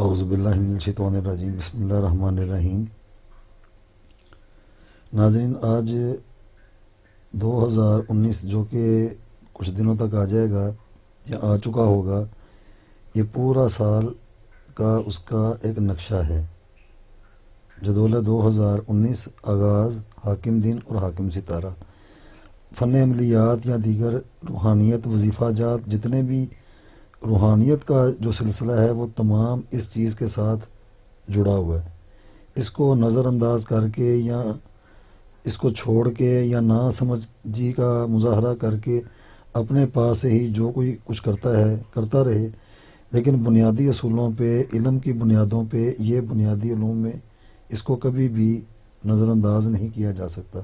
اعوذ باللہ من الشیطان الرجیم، بسم اللہ الرحمن الرحیم۔ ناظرین، آج 2019 جو کہ کچھ دنوں تک آ جائے گا یا آ چکا ہوگا، یہ پورا سال کا اس کا ایک نقشہ ہے۔ جدول 2019 آغاز، حاکم دن اور حاکم ستارہ، فن عملیات یا دیگر روحانیت وظیفہ جات، جتنے بھی روحانیت کا جو سلسلہ ہے وہ تمام اس چیز کے ساتھ جڑا ہوا ہے۔ اس کو نظر انداز کر کے یا اس کو چھوڑ کے یا نا سمجھی کا مظاہرہ کر کے اپنے پاس سے ہی جو کوئی کچھ کرتا ہے کرتا رہے، لیکن بنیادی اصولوں پہ، علم کی بنیادوں پہ، یہ بنیادی علوم میں اس کو کبھی بھی نظر انداز نہیں کیا جا سکتا۔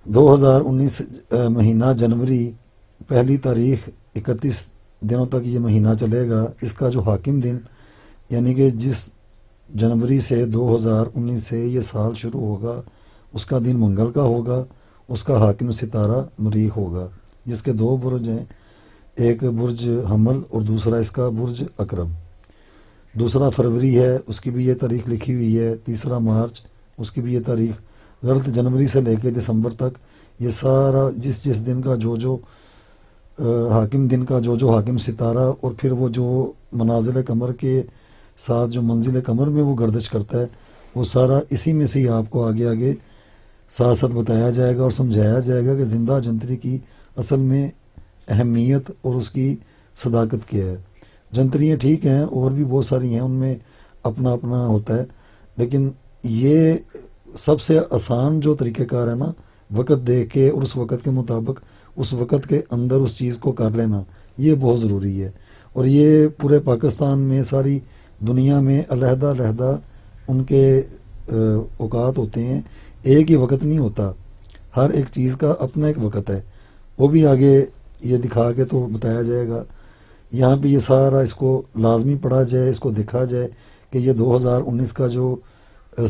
2019 مہینہ جنوری، پہلی تاریخ 31 دنوں تک یہ مہینہ چلے گا۔ اس کا جو حاکم دن، یعنی کہ جس جنوری سے 2019 سے یہ سال شروع ہوگا، اس کا دن منگل کا ہوگا، اس کا حاکم ستارہ مریخ ہوگا، جس کے دو برج ہیں، ایک برج حمل اور دوسرا اس کا برج عقرب۔ 2 فروری ہے، اس کی بھی یہ تاریخ لکھی ہوئی ہے۔ 3 مارچ، اس کی بھی یہ تاریخ۔ غلط جنوری سے لے کے دسمبر تک یہ سارا جس دن کا جو حاکم دن کا جو حاکم ستارہ، اور پھر وہ جو منازل قمر کے ساتھ جو منزل قمر میں وہ گردش کرتا ہے، وہ سارا اسی میں سے ہی آپ کو آگے آگے ساتھ ساتھ بتایا جائے گا اور سمجھایا جائے گا کہ زندہ جنتری کی اصل میں اہمیت اور اس کی صداقت کیا ہے۔ جنتریاں ٹھیک ہیں، اور بھی بہت ساری ہیں، ان میں اپنا اپنا ہوتا ہے، لیکن یہ سب سے آسان جو طریقہ کار ہے نا، وقت دیکھ کے اور اس وقت کے مطابق اس وقت کے اندر اس چیز کو کر لینا، یہ بہت ضروری ہے۔ اور یہ پورے پاکستان میں، ساری دنیا میں علیحدہ علیحدہ ان کے اوقات ہوتے ہیں، ایک ہی وقت نہیں ہوتا، ہر ایک چیز کا اپنا ایک وقت ہے۔ وہ بھی آگے یہ دکھا کے تو بتایا جائے گا۔ یہاں پہ یہ سارا اس کو لازمی پڑھا جائے، اس کو دیکھا جائے کہ یہ 2019 کا جو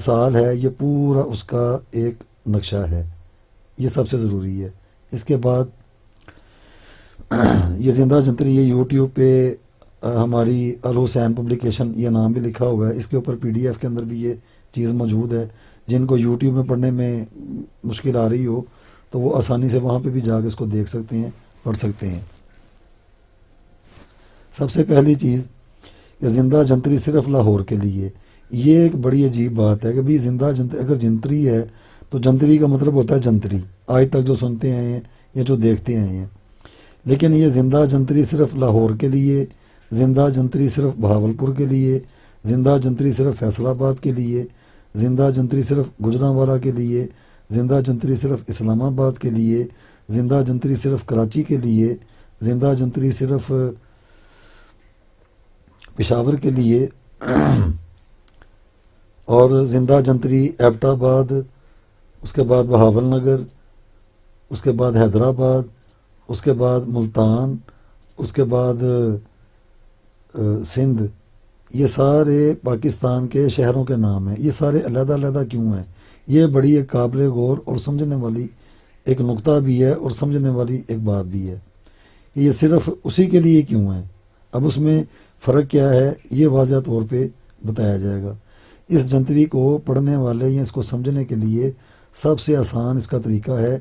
سال ہے یہ پورا اس کا ایک نقشہ ہے، یہ سب سے ضروری ہے۔ اس کے بعد یہ زندہ جنتری، یہ یوٹیوب پہ ہماری الحسین پبلیکیشن، یہ نام بھی لکھا ہوا ہے، اس کے اوپر PDF کے اندر بھی یہ چیز موجود ہے۔ جن کو یوٹیوب میں پڑھنے میں مشکل آ رہی ہو تو وہ آسانی سے وہاں پہ بھی جا کے اس کو دیکھ سکتے ہیں، پڑھ سکتے ہیں۔ سب سے پہلی چیز کہ زندہ جنتری صرف لاہور کے لیے، یہ ایک بڑی عجیب بات ہے کہ بھی زندہ جنتری اگر جنتری ہے تو جنتری کا مطلب ہوتا ہے جنتری، آج تک جو سنتے آئے ہیں یا جو دیکھتے آئے ہیں، لیکن یہ زندہ جنتری صرف لاہور کے لیے، زندہ جنتری صرف بہاولپور کے لیے، زندہ جنتری صرف فیصل آباد کے لیے، زندہ جنتری صرف گوجرانوالہ کے لیے، زندہ جنتری صرف اسلام آباد کے لیے، زندہ جنتری صرف کراچی کے لیے، زندہ جنتری صرف پشاور کے لیے، اور زندہ جنتری ایبٹ آباد، اس کے بعد بہاول نگر، اس کے بعد حیدرآباد، اس کے بعد ملتان، اس کے بعد سندھ، یہ سارے پاکستان کے شہروں کے نام ہیں۔ یہ سارے علیحدہ علیحدہ کیوں ہیں؟ یہ بڑی ایک قابل غور اور سمجھنے والی ایک نقطہ بھی ہے اور سمجھنے والی ایک بات بھی ہے کہ یہ صرف اسی کے لیے کیوں ہیں۔ اب اس میں فرق کیا ہے، یہ واضح طور پہ بتایا جائے گا۔ اس جنتری کو پڑھنے والے یا اس کو سمجھنے کے لیے سب سے آسان اس کا طریقہ ہے،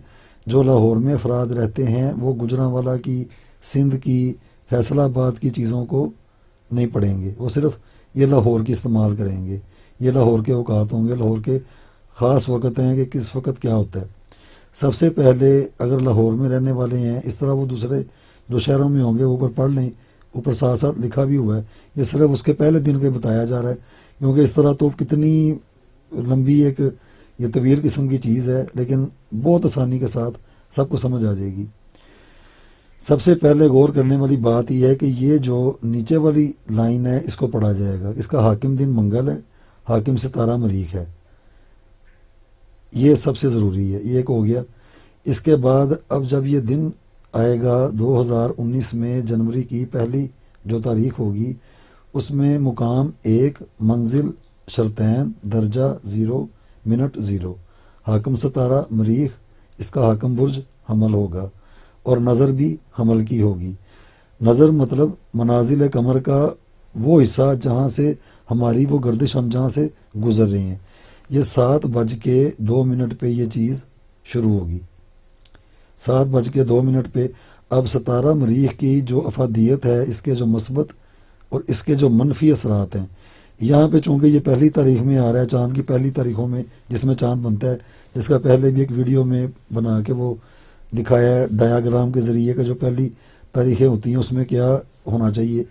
جو لاہور میں افراد رہتے ہیں وہ گوجرانوالہ کی، سندھ کی، فیصل آباد کی چیزوں کو نہیں پڑھیں گے، وہ صرف یہ لاہور کی استعمال کریں گے۔ یہ لاہور کے اوقات ہوں گے، لاہور کے خاص وقت ہیں کہ کس وقت کیا ہوتا ہے۔ سب سے پہلے اگر لاہور میں رہنے والے ہیں، اس طرح وہ دوسرے جو شہروں میں ہوں گے اوپر پڑھ لیں، اوپر ساتھ ساتھ لکھا بھی ہوا ہے، یہ صرف اس کے پہلے دن کے بتایا جا رہا ہے، کیونکہ اس طرح تو کتنی لمبی ایک یہ طویل قسم کی چیز ہے، لیکن بہت آسانی کے ساتھ سب کو سمجھ آ جائے گی۔ سب سے پہلے غور کرنے والی بات یہ ہے کہ یہ جو نیچے والی لائن ہے اس کو پڑھا جائے گا۔ اس کا حاکم دن منگل ہے، حاکم ستارہ مریخ ہے، یہ سب سے ضروری ہے، یہ ایک ہو گیا۔ اس کے بعد اب جب یہ دن آئے گا 2019 میں جنوری کی پہلی جو تاریخ ہوگی، اس میں مقام 1، منزل شرطین، درجہ 0، منٹ 0، حاکم ستارہ مریخ، اس کا حاکم برج حمل ہوگا، اور نظر بھی حمل کی ہوگی۔ نظر مطلب منازل قمر کا وہ حصہ جہاں سے ہماری وہ گردش ہم جہاں سے گزر رہے ہیں، یہ 7:02 پہ یہ چیز شروع ہوگی، 7:02 پہ۔ اب ستارہ مریخ کی جو افادیت ہے، اس کے جو مثبت اور اس کے جو منفی اثرات ہیں، یہاں پہ چونکہ یہ پہلی تاریخ میں آ رہا ہے، چاند کی پہلی تاریخوں میں جس میں چاند بنتا ہے، جس کا پہلے بھی ایک ویڈیو میں بنا کے وہ دکھایا ہے ڈایاگرام کے ذریعے کہ جو پہلی تاریخیں ہوتی ہیں اس میں کیا ہونا چاہیے۔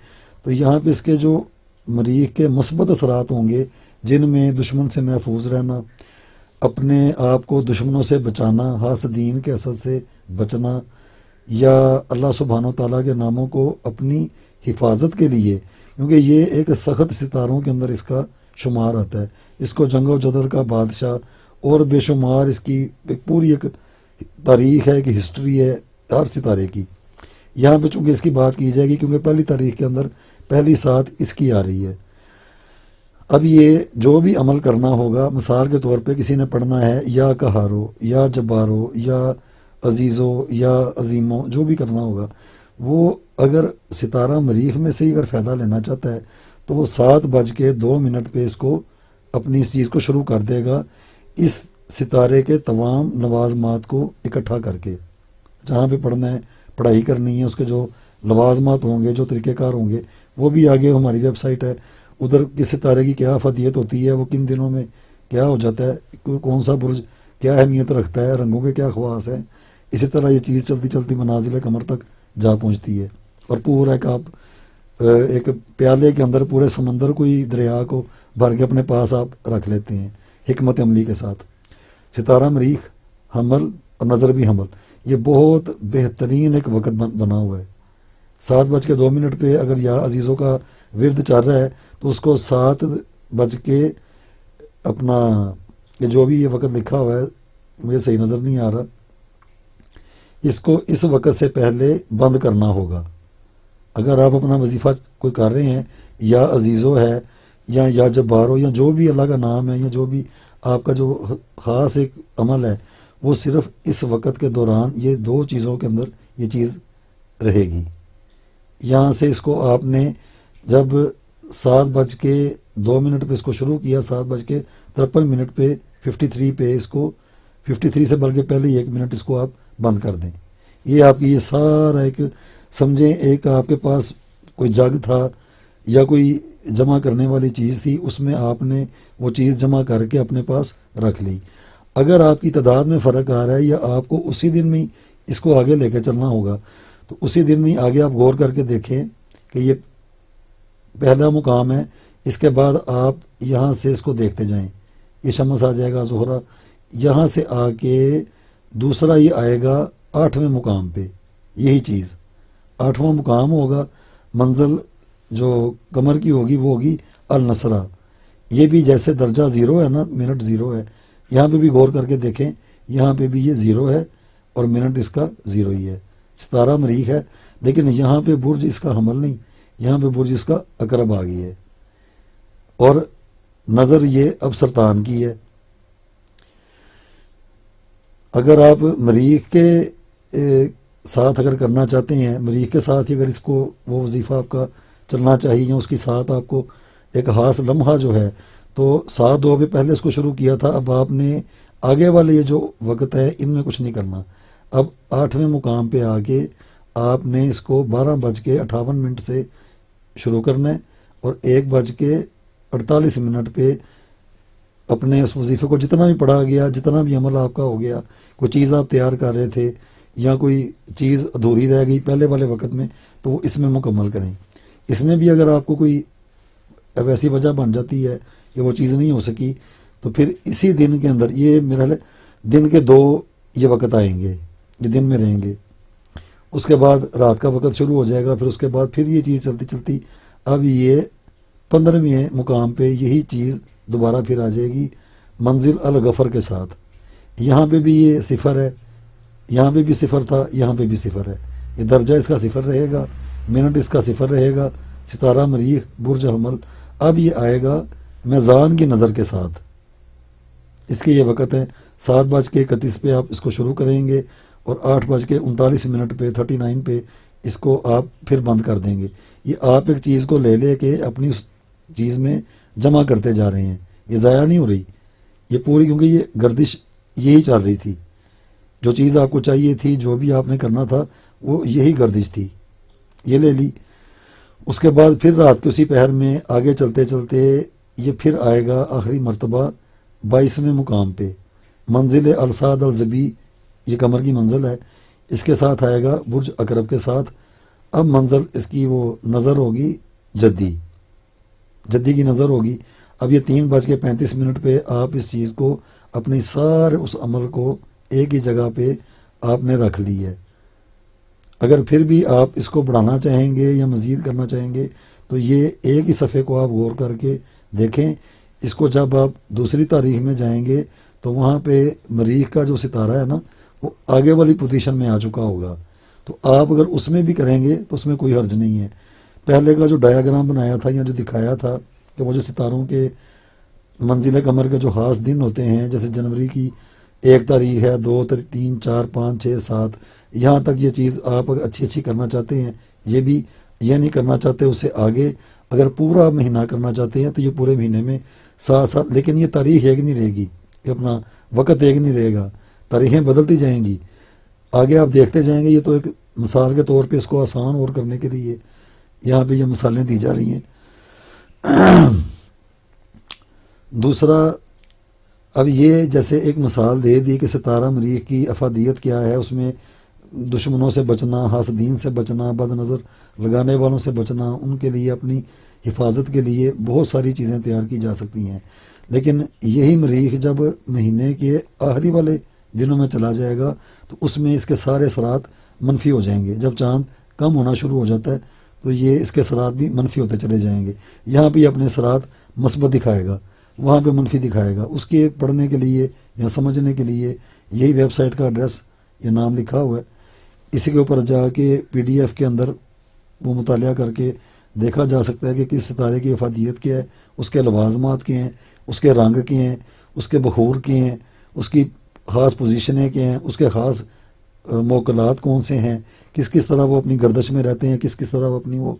تو یہاں پہ اس کے جو مریخ کے مثبت اثرات ہوں گے، جن میں دشمن سے محفوظ رہنا، اپنے آپ کو دشمنوں سے بچانا، حاسدین کے حسد سے بچنا، یا اللہ سبحانہ و تعالیٰ کے ناموں کو اپنی حفاظت کے لیے، کیونکہ یہ ایک سخت ستاروں کے اندر اس کا شمار آتا ہے، اس کو جنگ و جدل کا بادشاہ، اور بے شمار اس کی ایک پوری ایک تاریخ ہے، کہ ہسٹری ہے ہر ستارے کی۔ یہاں پہ چونکہ اس کی بات کی جائے گی کیونکہ پہلی تاریخ کے اندر پہلی سات اس کی آ رہی ہے۔ اب یہ جو بھی عمل کرنا ہوگا، مثال کے طور پہ کسی نے پڑھنا ہے یا کہارو یا جبارو یا عزیزو یا عظیمو، جو بھی کرنا ہوگا، وہ اگر ستارہ مریخ میں سے ہی اگر فائدہ لینا چاہتا ہے تو وہ 7:02 پہ اس کو اپنی اس چیز کو شروع کر دے گا، اس ستارے کے تمام لوازمات کو اکٹھا کر کے، جہاں پہ پڑھنا ہے، پڑھائی کرنی ہے، اس کے جو لوازمات ہوں گے، جو طریقہ کار ہوں گے، وہ بھی آگے ہماری ویب سائٹ ہے، ادھر کس ستارے کی کیا افادیت ہوتی ہے، وہ کن دنوں میں کیا ہو جاتا ہے، کون سا برج کیا اہمیت رکھتا ہے، رنگوں کے کیا خواص ہیں، اسی طرح یہ چیز چلتی چلتی منازل قمر تک جا پہنچتی ہے، اور پورا ایک آپ ایک پیالے کے اندر پورے سمندر کو ہی، دریا کو بھر کے اپنے پاس آپ رکھ لیتے ہیں حکمت عملی کے ساتھ۔ ستارہ مریخ، حمل اور نظر بھی حمل، یہ بہت بہترین ایک وقت بنا ہوا ہے۔ 7:02 پہ اگر یا عزیزوں کا ورد چل رہا ہے تو اس کو 7 کے اپنا یہ جو بھی یہ وقت لکھا ہوا ہے، مجھے صحیح نظر نہیں آ رہا، اس کو اس وقت سے پہلے بند کرنا ہوگا۔ اگر آپ اپنا وظیفہ کوئی کر رہے ہیں، یا عزیزو ہے یا جبارو، یا جو بھی اللہ کا نام ہے، یا جو بھی آپ کا جو خاص ایک عمل ہے، وہ صرف اس وقت کے دوران یہ دو چیزوں کے اندر یہ چیز رہے گی۔ یہاں سے اس کو آپ نے جب 7:02 پہ اس کو شروع کیا، 7:53 پہ 53 پہ اس کو 53 سے بلکہ پہلے ہی 1 منٹ اس کو آپ بند کر دیں۔ یہ آپ کی یہ سارا ایک سمجھیں، ایک آپ کے پاس کوئی جگ تھا یا کوئی جمع کرنے والی چیز تھی، اس میں آپ نے وہ چیز جمع کر کے اپنے پاس رکھ لی۔ اگر آپ کی تعداد میں فرق آ رہا ہے، یا آپ کو اسی دن میں اس کو آگے لے کے چلنا ہوگا، تو اسی دن میں آگے آپ غور کر کے دیکھیں کہ یہ پہلا مقام ہے، اس کے بعد آپ یہاں سے اس کو دیکھتے جائیں، یہ شمس آ جائے گا، زہرہ، یہاں سے آ کے دوسرا یہ آئے گا 8ویں مقام پہ، یہی چیز 8واں مقام ہوگا، منزل جو قمر کی ہوگی وہ ہوگی النصرہ۔ یہ بھی جیسے درجہ 0 ہے نا، منٹ 0 ہے، یہاں پہ بھی غور کر کے دیکھیں، یہاں پہ بھی یہ 0 ہے اور منٹ اس کا 0 ہی ہے، ستارہ مریخ ہے، لیکن یہاں پہ برج اس کا حمل نہیں، یہاں پہ برج اس کا عقرب آ گئی ہے، اور نظر یہ اب سرطان کی ہے۔ اگر آپ مریخ کے ساتھ اگر کرنا چاہتے ہیں، مریخ کے ساتھ ہی اگر اس کو وہ وظیفہ آپ کا چلنا چاہیے، یا اس کے ساتھ آپ کو ایک خاص لمحہ جو ہے، تو 7:02 پہ پہلے اس کو شروع کیا تھا، اب آپ نے آگے والے یہ جو وقت ہے ان میں کچھ نہیں کرنا، اب 8ویں مقام پہ آ کے آپ نے اس کو 12:58 سے شروع کرنا ہے، اور 1:48 پہ اپنے اس وظیفے کو جتنا بھی پڑھا گیا، جتنا بھی عمل آپ کا ہو گیا، کوئی چیز آپ تیار کر رہے تھے یا کوئی چیز ادھوری رہ گئی پہلے والے وقت میں، تو وہ اس میں مکمل کریں۔ اس میں بھی اگر آپ کو کوئی ایسی وجہ بن جاتی ہے کہ وہ چیز نہیں ہو سکی، تو پھر اسی دن کے اندر، یہ میرا خیال ہے دن کے 2 یہ وقت آئیں گے، یہ دن میں رہیں گے، اس کے بعد رات کا وقت شروع ہو جائے گا، پھر اس کے بعد پھر یہ چیز چلتی چلتی اب یہ 15ویں مقام پہ یہی چیز دوبارہ پھر آ جائے گی، منزل الغفر کے ساتھ۔ یہاں پہ بھی یہ 0 ہے، یہاں پہ بھی 0 تھا، یہاں پہ بھی 0 ہے، یہ درجہ اس کا 0 رہے گا، منٹ اس کا 0 رہے گا، ستارہ مریخ، برج حمل۔ اب یہ آئے گا میزان کی نظر کے ساتھ، اس کے یہ وقت ہے 7:31 پہ آپ اس کو شروع کریں گے، اور 8:39 پہ 39 پہ اس کو آپ پھر بند کر دیں گے. یہ آپ ایک چیز کو لے لے کے اپنی اس چیز میں جمع کرتے جا رہے ہیں. یہ ضائع نہیں ہو رہی یہ پوری، کیونکہ یہ گردش یہی چل رہی تھی. جو چیز آپ کو چاہیے تھی، جو بھی آپ نے کرنا تھا، وہ یہی گردش تھی. یہ لے لی. اس کے بعد پھر رات کے اسی پہر میں آگے چلتے چلتے یہ پھر آئے گا آخری مرتبہ 22ویں مقام پہ، منزل الصاد الزبی. یہ قمر کی منزل ہے. اس کے ساتھ آئے گا برج عقرب کے ساتھ. اب منزل اس کی وہ نظر ہوگی جدی کی نظر ہوگی. اب یہ 3:35 پہ آپ اس چیز کو، اپنی سارے اس عمل کو ایک ہی جگہ پہ آپ نے رکھ لی ہے. اگر پھر بھی آپ اس کو بڑھانا چاہیں گے یا مزید کرنا چاہیں گے تو یہ ایک ہی صفحے کو آپ غور کر کے دیکھیں. اس کو جب آپ دوسری تاریخ میں جائیں گے تو وہاں پہ مریخ کا جو ستارہ ہے نا، وہ آگے والی پوزیشن میں آ چکا ہوگا. تو آپ اگر اس میں بھی کریں گے تو اس میں کوئی حرج نہیں ہے. پہلے کا جو ڈایاگرام بنایا تھا یا جو دکھایا تھا کہ وہ جو ستاروں کے منزل قمر کے جو خاص دن ہوتے ہیں، جیسے جنوری کی 1 تاریخ ہے، 2 3 4 5 6 7، یہاں تک یہ چیز آپ اگر اچھی کرنا چاہتے ہیں، یہ بھی یہ نہیں کرنا چاہتے اس سے آگے اگر پورا مہینہ کرنا چاہتے ہیں تو یہ پورے مہینے میں ساتھ. لیکن یہ تاریخ ایک نہیں رہے گی، یہ اپنا وقت ایک نہیں رہے گا، تاریخیں بدلتی جائیں گی. آگے آپ دیکھتے جائیں گے. یہ تو ایک مثال کے طور پہ اس کو آسان اور کرنے کے لیے یہاں پہ یہ مثالیں دی جا رہی ہیں. دوسرا، اب یہ جیسے ایک مثال دے دی کہ ستارہ مریخ کی افادیت کیا ہے، اس میں دشمنوں سے بچنا، حاسدین سے بچنا، بد نظر لگانے والوں سے بچنا، ان کے لیے اپنی حفاظت کے لیے بہت ساری چیزیں تیار کی جا سکتی ہیں. لیکن یہی مریخ جب مہینے کے آخری والے دنوں میں چلا جائے گا تو اس میں اس کے سارے اثرات منفی ہو جائیں گے. جب چاند کم ہونا شروع ہو جاتا ہے تو یہ اس کے اثرات بھی منفی ہوتے چلے جائیں گے. یہاں پہ اپنے اثرات مثبت دکھائے گا، وہاں پہ منفی دکھائے گا. اس کے پڑھنے کے لیے یا سمجھنے کے لیے یہی ویب سائٹ کا ایڈریس، یہ نام لکھا ہوا ہے. اسی کے اوپر جا کے PDF کے اندر وہ مطالعہ کر کے دیکھا جا سکتا ہے کہ کس ستارے کی افادیت کیا ہے، اس کے لوازمات کیا ہیں، اس کے رنگ کیا ہیں، اس کے بخور کیا ہیں، اس کی خاص پوزیشنیں کیا ہیں، اس کے خاص موکلات کون سے ہیں، کس طرح وہ اپنی گردش میں رہتے ہیں، کس طرح وہ اپنی وہ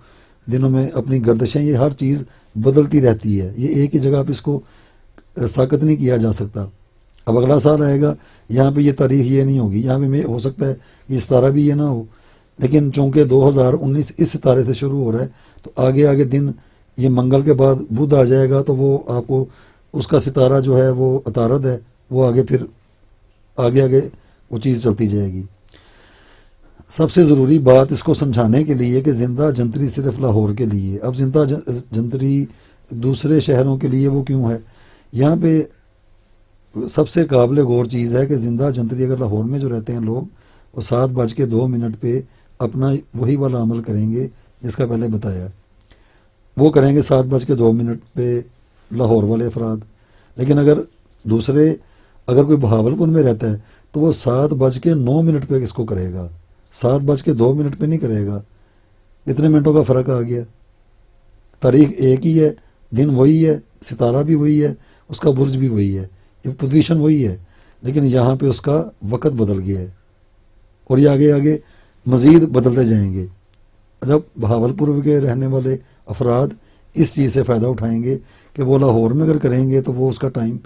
دنوں میں اپنی گردشیں. یہ ہر چیز بدلتی رہتی ہے. یہ ایک ہی جگہ پہ اس کو ساکت نہیں کیا جا سکتا. اب اگلا سال آئے گا، یہاں پہ یہ تاریخ یہ نہیں ہوگی، یہاں پہ میں ہو سکتا ہے یہ ستارہ بھی یہ نہ ہو. لیکن چونکہ 2019 اس ستارے سے شروع ہو رہا ہے تو آگے دن یہ منگل کے بعد بدھ آ جائے گا تو وہ آپ کو اس کا ستارہ جو ہے وہ عطارد ہے، وہ آگے پھر آگے وہ چیز چلتی جائے گی. سب سے ضروری بات اس کو سمجھانے کے لیے کہ زندہ جنتری صرف لاہور کے لیے. اب زندہ جنتری دوسرے شہروں کے لیے وہ کیوں ہے؟ یہاں پہ سب سے قابل غور چیز ہے کہ زندہ جنتری اگر لاہور میں جو رہتے ہیں لوگ، وہ 7:02 پہ اپنا وہی والا عمل کریں گے جس کا پہلے بتایا. وہ کریں گے 7:02 پہ لاہور والے افراد. لیکن اگر کوئی بہاولپور میں رہتا ہے تو وہ 7:09 پہ اس کو کرے گا، 7:02 پہ نہیں کرے گا. کتنے منٹوں کا فرق آ گیا؟ تاریخ ایک ہی ہے، دن وہی ہے، ستارہ بھی وہی ہے، اس کا برج بھی وہی ہے، پوزیشن وہی ہے، لیکن یہاں پہ اس کا وقت بدل گیا ہے. اور یہ آگے مزید بدلتے جائیں گے. جب بہاولپور کے رہنے والے افراد اس چیز سے فائدہ اٹھائیں گے کہ وہ لاہور میں اگر کریں گے تو وہ اس کا ٹائم،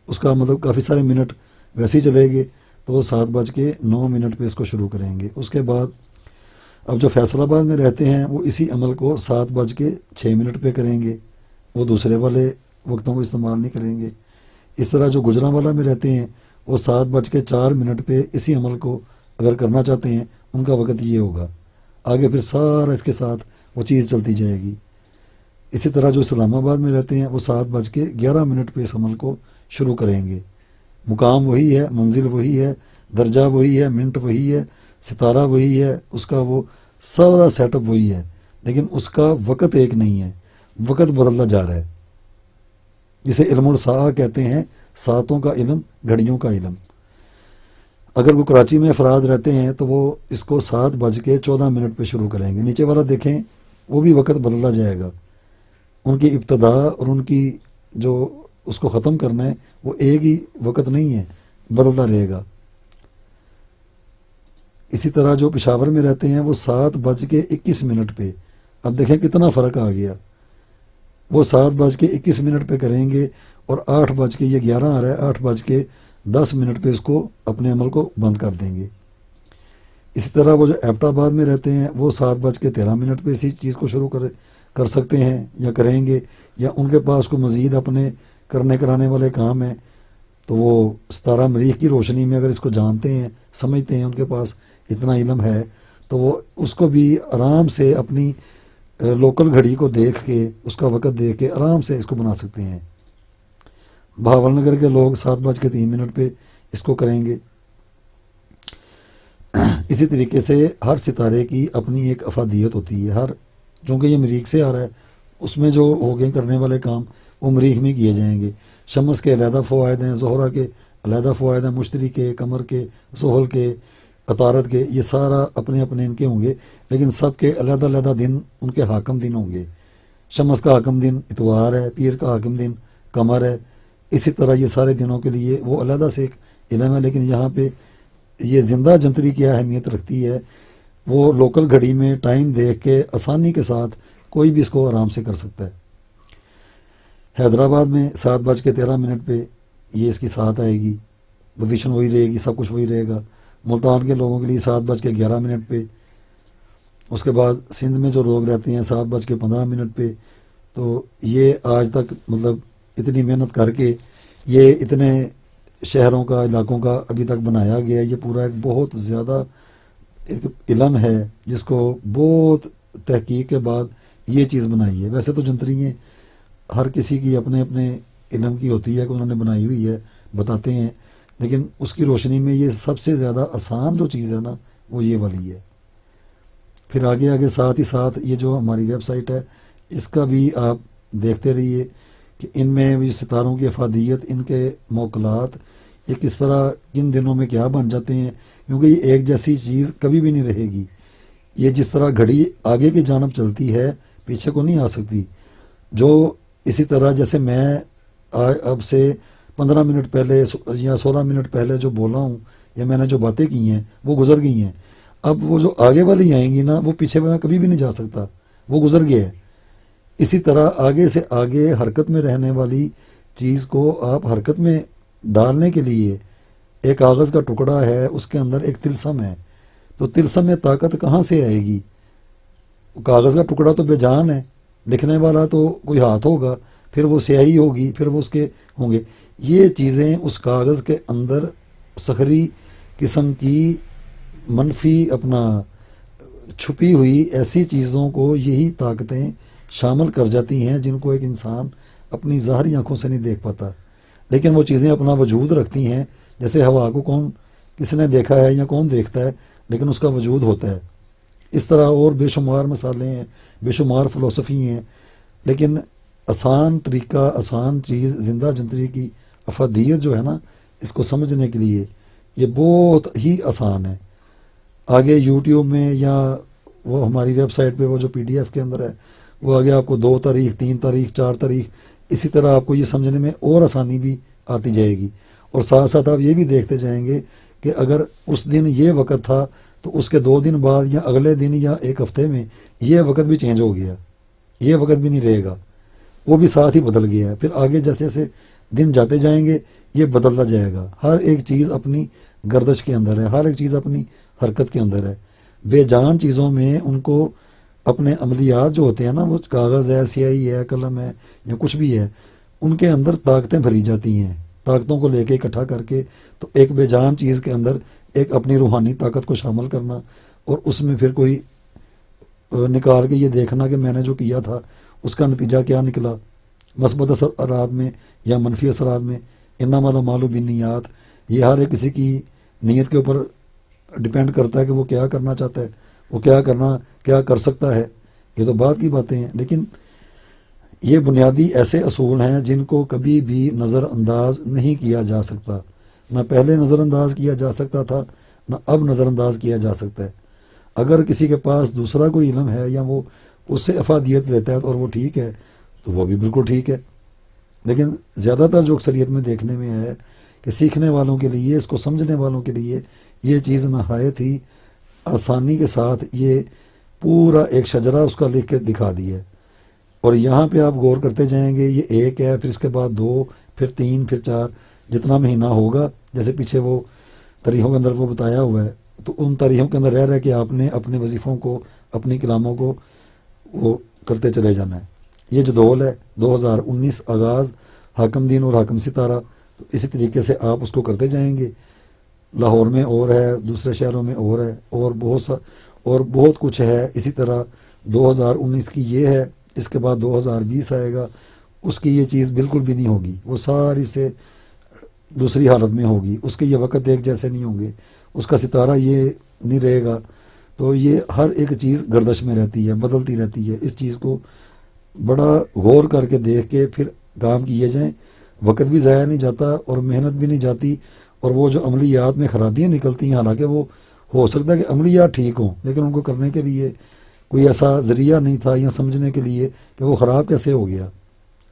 اس کا مطلب کافی سارے منٹ ویسے ہی چلے گے، تو وہ 7:09 پہ اس کو شروع کریں گے. اس کے بعد اب جو فیصل آباد میں رہتے ہیں وہ اسی عمل کو 7:06 پہ کریں گے، وہ دوسرے والے وقتوں کو استعمال نہیں کریں گے. اس طرح جو گجرانوالہ میں رہتے ہیں وہ 7:04 پہ اسی عمل کو اگر کرنا چاہتے ہیں، ان کا وقت یہ ہوگا. آگے پھر سارا اس کے ساتھ وہ چیز چلتی جائے گی. اسی طرح جو اسلام آباد میں رہتے ہیں وہ 7:11 پہ اس عمل کو شروع کریں گے. مقام وہی ہے، منزل وہی ہے، درجہ وہی ہے، منٹ وہی ہے، ستارہ وہی ہے، اس کا وہ سارا سیٹ اپ وہی ہے، لیکن اس کا وقت ایک نہیں ہے، وقت بدلتا جا رہا ہے. جسے علم الساعہ کہتے ہیں، ساعتوں کا علم، گھڑیوں کا علم. اگر وہ کراچی میں افراد رہتے ہیں تو وہ اس کو 7:14 پہ شروع کریں گے. نیچے والا دیکھیں، وہ بھی وقت بدلتا جائے گا. ان کی ابتدا اور ان کی جو اس کو ختم کرنا ہے وہ ایک ہی وقت نہیں ہے، بدلتا رہے گا. اسی طرح جو پشاور میں رہتے ہیں وہ 7:21 پہ، اب دیکھیں کتنا فرق آ گیا، وہ 7:21 پہ کریں گے اور 8:11 آ رہا ہے، 8:10 پہ اس کو اپنے عمل کو بند کر دیں گے۔ اسی طرح وہ جو ایبٹ آباد میں رہتے ہیں وہ 7:13 پہ اسی چیز کو شروع کر سکتے ہیں یا کریں گے، یا ان کے پاس کو مزید اپنے کرنے کرانے والے کام ہیں تو وہ ستارہ مریخ کی روشنی میں اگر اس کو جانتے ہیں سمجھتے ہیں، ان کے پاس اتنا علم ہے تو وہ اس کو بھی آرام سے اپنی لوکل گھڑی کو دیکھ کے اس کا وقت دیکھ کے آرام سے اس کو بنا سکتے ہیں۔ بہاول نگر کے لوگ 7:03 پہ اس کو کریں گے۔ اسی طریقے سے ہر ستارے کی اپنی ایک افادیت ہوتی ہے، چونکہ یہ مریخ سے آ رہا ہے اس میں جو ہوگے کرنے والے کام وہ مریخ میں کیے جائیں گے۔ شمس کے علیحدہ فوائد ہیں، زہرہ کے علیحدہ فوائد ہیں، مشتری کے، قمر کے، زحل کے، عطارد کے، یہ سارا اپنے اپنے ان کے ہوں گے، لیکن سب کے علیحدہ علیحدہ دن ان کے حاکم دن ہوں گے۔ شمس کا حاکم دن اتوار ہے، پیر کا حاکم دن قمر ہے، اسی طرح یہ سارے دنوں کے لیے وہ علیحدہ سے ایک علم ہے، لیکن یہاں پہ یہ زندہ جنتری کیا اہمیت رکھتی ہے، وہ لوکل گھڑی میں ٹائم دیکھ کے آسانی کے ساتھ کوئی بھی اس کو آرام سے کر سکتا ہے۔ حیدرآباد میں 7:13 پہ یہ اس کی ساتھ آئے گی، پوزیشن وہی رہے گی، سب کچھ وہی رہے گا۔ ملتان کے لوگوں کے لیے 7:11 پہ، اس کے بعد سندھ میں جو لوگ رہتے ہیں 7:15 پہ، تو یہ آج تک مطلب اتنی محنت کر کے یہ اتنے شہروں کا علاقوں کا ابھی تک بنایا گیا ہے، یہ پورا ایک بہت زیادہ ایک علم ہے جس کو بہت تحقیق کے بعد یہ چیز بنائی ہے۔ ویسے تو جنترییں ہر کسی کی اپنے اپنے علم کی ہوتی ہے کہ انہوں نے بنائی ہوئی ہے، بتاتے ہیں، لیکن اس کی روشنی میں یہ سب سے زیادہ آسان جو چیز ہے نا وہ یہ والی ہے۔ پھر آگے آگے ساتھ ہی ساتھ یہ جو ہماری ویب سائٹ ہے اس کا بھی آپ دیکھتے رہیے کہ ان میں بھی ستاروں کی افادیت، ان کے موکلات، یہ کس طرح کن دنوں میں کیا بن جاتے ہیں، کیونکہ یہ ایک جیسی چیز کبھی بھی نہیں رہے گی۔ یہ جس طرح گھڑی آگے کی جانب چلتی ہے پیچھے کو نہیں آ سکتی، جو اسی طرح جیسے میں اب سے 15 منٹ پہلے یا 16 منٹ پہلے جو بولا ہوں یا میں نے جو باتیں کی ہیں وہ گزر گئی ہیں، اب وہ جو آگے والی آئیں گی نا وہ پیچھے میں کبھی بھی نہیں جا سکتا، وہ گزر گیا ہے۔ اسی طرح آگے سے آگے حرکت میں رہنے والی چیز کو آپ حرکت میں ڈالنے کے لیے ایک کاغذ کا ٹکڑا ہے، اس کے اندر ایک تلسم ہے، تو تلسم میں طاقت کہاں سے آئے گی؟ کاغذ کا ٹکڑا تو بے جان ہے، لکھنے والا تو کوئی ہاتھ ہوگا، پھر وہ سیاہی ہوگی، پھر وہ اس کے ہوں گے، یہ چیزیں اس کاغذ کے اندر صخری قسم کی منفی اپنا چھپی ہوئی ایسی چیزوں کو یہی طاقتیں شامل کر جاتی ہیں جن کو ایک انسان اپنی ظاہری آنکھوں سے نہیں دیکھ پاتا، لیکن وہ چیزیں اپنا وجود رکھتی ہیں۔ جیسے ہوا کو کس نے دیکھا ہے یا کون دیکھتا ہے، لیکن اس کا وجود ہوتا ہے۔ اس طرح اور بے شمار مثالیں ہیں، بے شمار فلسفی ہیں، لیکن آسان طریقہ، آسان چیز زندہ جنتری کی افادیت جو ہے نا اس کو سمجھنے کے لیے یہ بہت ہی آسان ہے۔ آگے یوٹیوب میں یا وہ ہماری ویب سائٹ پہ وہ جو PDF کے اندر ہے وہ آگے آپ کو 2 تاریخ، 3 تاریخ، 4 تاریخ، اسی طرح آپ کو یہ سمجھنے میں اور آسانی بھی آتی جائے گی، اور ساتھ ساتھ آپ یہ بھی دیکھتے جائیں گے کہ اگر اس دن یہ وقت تھا تو اس کے 2 دن بعد یا اگلے دن یا ایک ہفتے میں یہ وقت بھی چینج ہو گیا، یہ وقت بھی نہیں رہے گا، وہ بھی ساتھ ہی بدل گیا ہے۔ پھر آگے جیسے جیسے دن جاتے جائیں گے یہ بدلتا جائے گا، ہر ایک چیز اپنی گردش کے اندر ہے، ہر ایک چیز اپنی حرکت کے اندر ہے۔ بے جان چیزوں میں ان کو اپنے عملیات جو ہوتے ہیں نا، وہ کاغذ ہے، سیاہی ہے، قلم ہے یا کچھ بھی ہے، ان کے اندر طاقتیں بھری جاتی ہیں، طاقتوں کو لے کے اکٹھا کر کے تو ایک بے جان چیز کے اندر ایک اپنی روحانی طاقت کو شامل کرنا، اور اس میں پھر کوئی نکال کے یہ دیکھنا کہ میں نے جو کیا تھا اس کا نتیجہ کیا نکلا، مثبت اثرات میں یا منفی اثرات میں۔ انما الاعمال بالنیات، یہ ہر ایک کسی کی نیت کے اوپر ڈپینڈ کرتا ہے کہ وہ کیا کرنا چاہتا ہے، وہ کیا کر سکتا ہے، یہ تو بعد کی باتیں ہیں، لیکن یہ بنیادی ایسے اصول ہیں جن کو کبھی بھی نظر انداز نہیں کیا جا سکتا، نہ پہلے نظر انداز کیا جا سکتا تھا، نہ اب نظر انداز کیا جا سکتا ہے۔ اگر کسی کے پاس دوسرا کوئی علم ہے یا وہ اس سے افادیت لیتا ہے اور وہ ٹھیک ہے تو وہ بھی بالکل ٹھیک ہے، لیکن زیادہ تر جو اکثریت میں دیکھنے میں ہے کہ سیکھنے والوں کے لیے، اس کو سمجھنے والوں کے لیے یہ چیز نہایت ہی آسانی کے ساتھ یہ پورا ایک شجرہ اس کا لکھ کے دکھا دیا ہے، اور یہاں پہ آپ غور کرتے جائیں گے، یہ ایک ہے، پھر اس کے بعد دو، پھر تین، پھر چار، جتنا مہینہ ہوگا جیسے پیچھے وہ تاریخوں کے اندر وہ بتایا ہوا ہے، تو ان تاریخوں کے اندر رہ رہ کے آپ نے اپنے وظیفوں کو، اپنی کلاموں کو وہ کرتے چلے جانا ہے۔ یہ جو دول ہے 2019 آغاز حاکم دین اور حاکم ستارہ، تو اسی طریقے سے آپ اس کو کرتے جائیں گے۔ لاہور میں اور ہے، دوسرے شہروں میں اور ہے، اور بہت کچھ ہے۔ اسی طرح 2019 کی یہ ہے، اس کے بعد 2020 آئے گا، اس کی یہ چیز بالکل بھی نہیں ہوگی، وہ ساری سے دوسری حالت میں ہوگی، اس کے یہ وقت ایک جیسے نہیں ہوں گے، اس کا ستارہ یہ نہیں رہے گا۔ تو یہ ہر ایک چیز گردش میں رہتی ہے، بدلتی رہتی ہے۔ اس چیز کو بڑا غور کر کے دیکھ کے پھر کام کیے جائیں، وقت بھی ضائع نہیں جاتا اور محنت بھی نہیں جاتی، اور وہ جو عملیات میں خرابیاں نکلتی ہیں، حالانکہ وہ ہو سکتا ہے کہ عملیات ٹھیک ہوں، لیکن ان کو کرنے کے لیے کوئی ایسا ذریعہ نہیں تھا، یا سمجھنے کے لیے کہ وہ خراب کیسے ہو گیا۔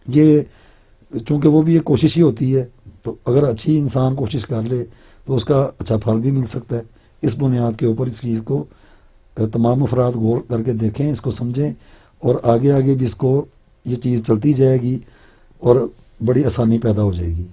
یہ چونکہ وہ بھی ایک کوشش ہی ہوتی ہے، تو اگر اچھی انسان کوشش کر لے تو اس کا اچھا پھل بھی مل سکتا ہے۔ اس بنیاد کے اوپر اس چیز کو تمام افراد غور کر کے دیکھیں، اس کو سمجھیں، اور آگے آگے بھی اس کو یہ چیز چلتی جائے گی اور بڑی آسانی پیدا ہو جائے گی۔